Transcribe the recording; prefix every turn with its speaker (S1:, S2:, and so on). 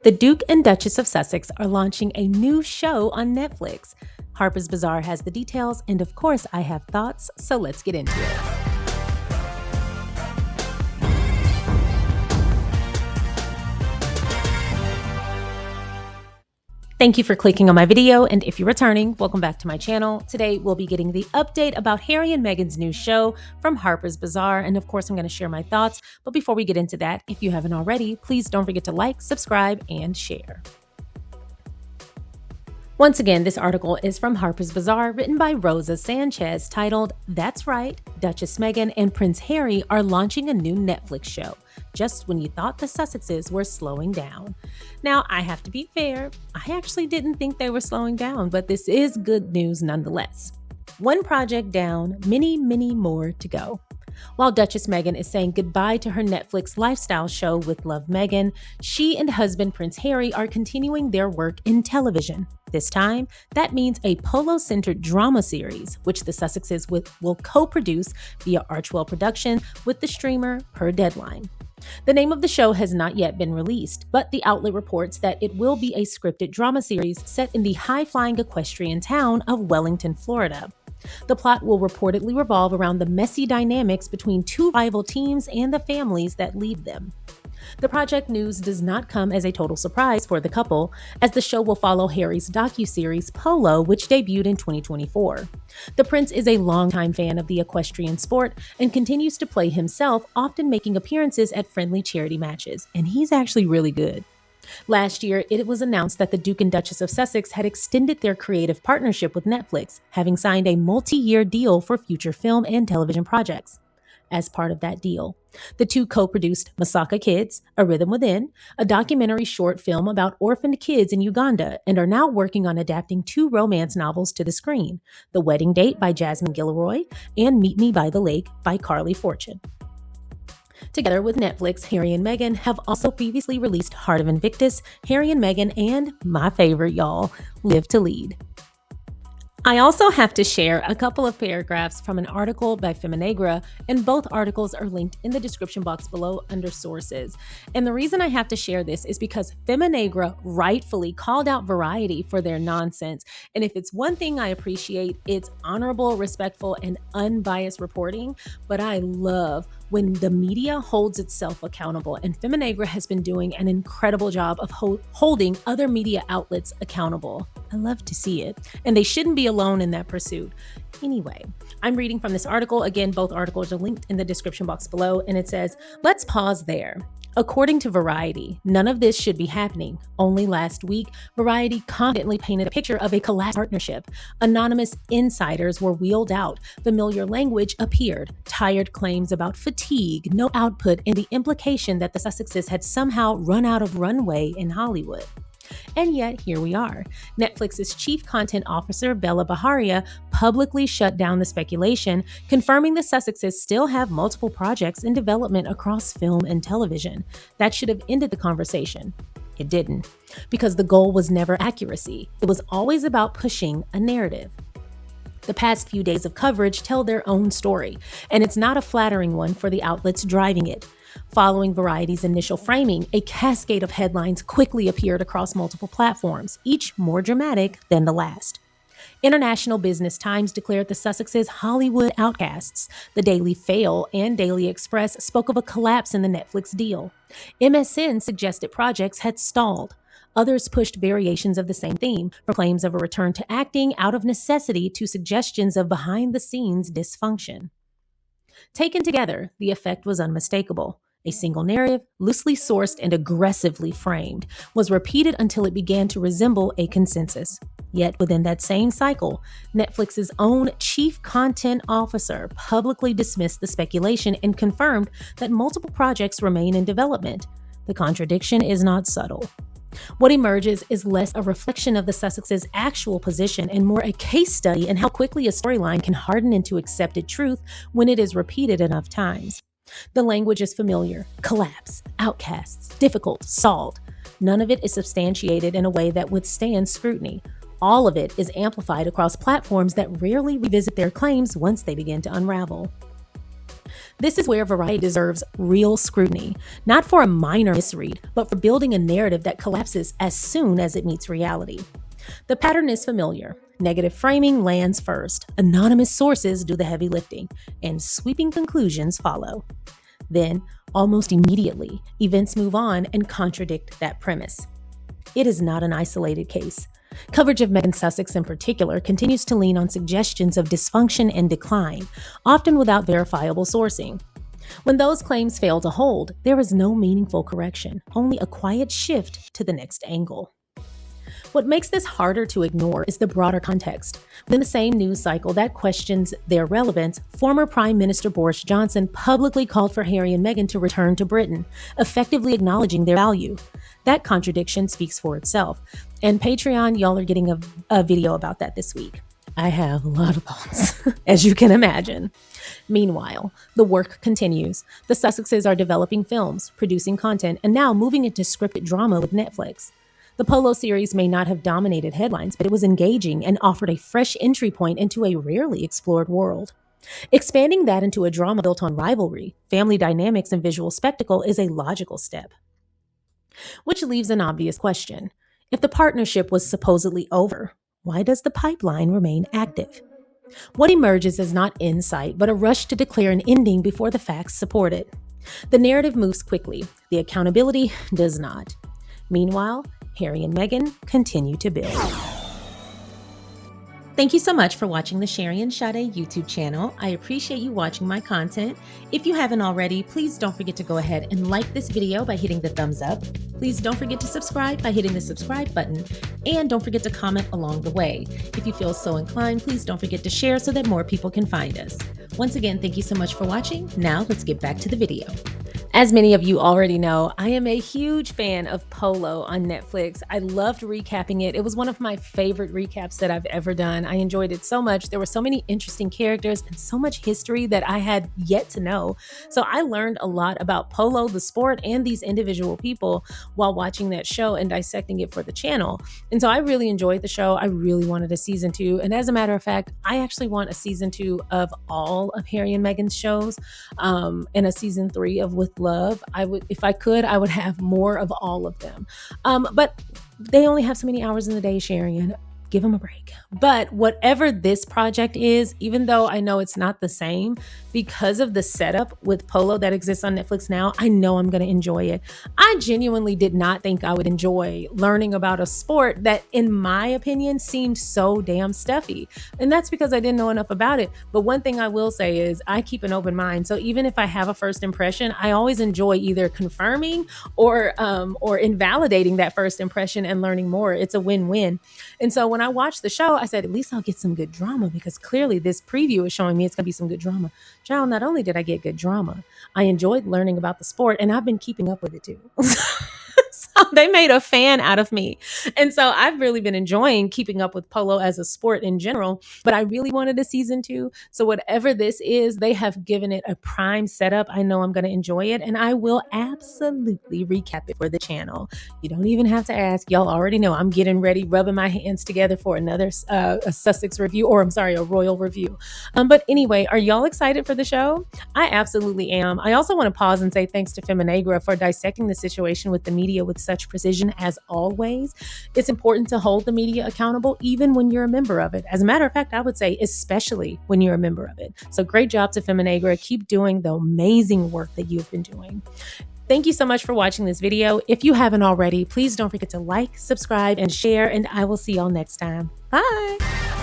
S1: The Duke and Duchess of Sussex are launching a new show on Netflix. Harper's Bazaar has the details, and of course, I have thoughts, so let's get into it. Thank you for clicking on my video, and if you're returning, welcome back to my channel. Today, we'll be getting the update about Harry and Meghan's new show from Harper's Bazaar, and of course, I'm going to share my thoughts. But before we get into that, if you haven't already, please don't forget to like, subscribe, and share. Once again, this article is from Harper's Bazaar, written by Rosa Sanchez, titled, "That's Right, Duchess Meghan and Prince Harry are launching a new Netflix show, just when you thought the Sussexes were slowing down." Now, I have to be fair, I actually didn't think they were slowing down, but this is good news nonetheless. One project down, many more to go. While Duchess Meghan is saying goodbye to her Netflix lifestyle show with Love Meghan, she and husband Prince Harry are continuing their work in television. This time, that means a Polo-centered drama series, which the Sussexes will co-produce via Archewell production with the streamer per deadline. The name of the show has not yet been released, but the outlet reports that it will be a scripted drama series set in the high-flying equestrian town of Wellington, Florida. The plot will reportedly revolve around the messy dynamics between two rival teams and the families that lead them. The project news does not come as a total surprise for the couple, as the show will follow Harry's docuseries Polo, which debuted in 2024. The prince is a longtime fan of the equestrian sport and continues to play himself, often making appearances at friendly charity matches, and he's actually really good. Last year, it was announced that the Duke and Duchess of Sussex had extended their creative partnership with Netflix, having signed a multi-year deal for future film and television projects. As part of that deal, the two co-produced Masaka Kids, A Rhythm Within, a documentary short film about orphaned kids in Uganda, and are now working on adapting two romance novels to the screen, The Wedding Date by Jasmine Guillory and Meet Me by the Lake by Carly Fortune. Together with Netflix, Harry and Meghan have also previously released Heart of Invictus, Harry and Meghan, and my favorite, y'all, Live to Lead. I also have to share a couple of paragraphs from an article by Feminagra, and both articles are linked in the description box below under sources. And the reason I have to share this is because Feminagra rightfully called out Variety for their nonsense. And if it's one thing I appreciate, it's honorable, respectful, and unbiased reporting. But I love when the media holds itself accountable, and Feminagra has been doing an incredible job of holding other media outlets accountable. I love to see it, and they shouldn't be alone in that pursuit. Anyway, I'm reading from this article. Again, both articles are linked in the description box below, and it says, "Let's pause there. According to Variety, none of this should be happening. Only last week, Variety confidently painted a picture of a collapsed partnership. Anonymous insiders were wheeled out. Familiar language appeared. Tired claims about fatigue, no output, and the implication that the Sussexes had somehow run out of runway in Hollywood." And yet, here we are. Netflix's chief content officer, Bella Baharia, publicly shut down the speculation, confirming the Sussexes still have multiple projects in development across film and television. That should have ended the conversation. It didn't, because the goal was never accuracy. It was always about pushing a narrative. The past few days of coverage tell their own story, and it's not a flattering one for the outlets driving it. Following Variety's initial framing, a cascade of headlines quickly appeared across multiple platforms, each more dramatic than the last. International Business Times declared the Sussexes Hollywood outcasts. The Daily Fail and Daily Express spoke of a collapse in the Netflix deal. MSN suggested projects had stalled. Others pushed variations of the same theme, from claims of a return to acting out of necessity to suggestions of behind-the-scenes dysfunction. Taken together, the effect was unmistakable. A single narrative, loosely sourced and aggressively framed, was repeated until it began to resemble a consensus. Yet within that same cycle, Netflix's own chief content officer publicly dismissed the speculation and confirmed that multiple projects remain in development. The contradiction is not subtle. What emerges is less a reflection of the Sussexes' actual position and more a case study in how quickly a storyline can harden into accepted truth when it is repeated enough times. The language is familiar: collapse, outcasts, difficult, stalled. None of it is substantiated in a way that withstands scrutiny. All of it is amplified across platforms that rarely revisit their claims once they begin to unravel. This is where Variety deserves real scrutiny, not for a minor misread, but for building a narrative that collapses as soon as it meets reality. The pattern is familiar. Negative framing lands first, anonymous sources do the heavy lifting, and sweeping conclusions follow. Then, almost immediately, events move on and contradict that premise. It is not an isolated case. Coverage of Meghan Sussex in particular continues to lean on suggestions of dysfunction and decline, often without verifiable sourcing. When those claims fail to hold, there is no meaningful correction, only a quiet shift to the next angle. What makes this harder to ignore is the broader context. Within the same news cycle that questions their relevance, former Prime Minister Boris Johnson publicly called for Harry and Meghan to return to Britain, effectively acknowledging their value. That contradiction speaks for itself. And Patreon, y'all are getting a video about that this week. I have a lot of thoughts, as you can imagine. Meanwhile, the work continues. The Sussexes are developing films, producing content, and now moving into scripted drama with Netflix. The Polo series may not have dominated headlines, but it was engaging and offered a fresh entry point into a rarely explored world. Expanding that into a drama built on rivalry, family dynamics, and visual spectacle is a logical step. Which leaves an obvious question. If the partnership was supposedly over, why does the pipeline remain active? What emerges is not insight, but a rush to declare an ending before the facts support it. The narrative moves quickly. The accountability does not. Meanwhile, Harry and Meghan continue to build. Thank you so much for watching the SharionSade YouTube channel. I appreciate you watching my content. If you haven't already, please don't forget to go ahead and like this video by hitting the thumbs up. Please don't forget to subscribe by hitting the subscribe button. And don't forget to comment along the way. If you feel so inclined, please don't forget to share so that more people can find us. Once again, thank you so much for watching. Now let's get back to the video. As many of you already know, I am a huge fan of Polo on Netflix. I loved recapping it. It was one of my favorite recaps that I've ever done. I enjoyed it so much. There were so many interesting characters and so much history that I had yet to know. So I learned a lot about Polo, the sport, and these individual people while watching that show and dissecting it for the channel. And so I really enjoyed the show. I really wanted a season 2. And as a matter of fact, I actually want a season 2 of all of Harry and Meghan's shows, and a season 3 of With Love. I would, if I could, I would have more of all of them. But they only have so many hours in the day, Sharion. Give them a break. But whatever this project is, even though I know it's not the same, because of the setup with Polo that exists on Netflix now, I know I'm going to enjoy it. I genuinely did not think I would enjoy learning about a sport that, in my opinion, seemed so damn stuffy. And that's because I didn't know enough about it. But one thing I will say is I keep an open mind. So even if I have a first impression, I always enjoy either confirming or invalidating that first impression and learning more. It's a win-win. And so when I watched the show, I said, at least I'll get some good drama, because clearly this preview is showing me it's going to be some good drama. Child, not only did I get good drama, I enjoyed learning about the sport, and I've been keeping up with it too. So they made a fan out of me. And so I've really been enjoying keeping up with Polo as a sport in general, but I really wanted a season 2. So whatever this is, they have given it a prime setup. I know I'm going to enjoy it, and I will absolutely recap it for the channel. You don't even have to ask. Y'all already know I'm getting ready, rubbing my hands together for another a Sussex review, or I'm sorry, a royal review. But anyway, are y'all excited for the show? I absolutely am. I also want to pause and say thanks to Feminagra for dissecting the situation with the media with such precision as always. It's important to hold the media accountable even when you're a member of it. As a matter of fact, I would say especially when you're a member of it. So great job to Feminagra. Keep doing the amazing work that you've been doing. Thank you so much for watching this video. If you haven't already, please don't forget to like, subscribe, and share, and I will see y'all next time. Bye.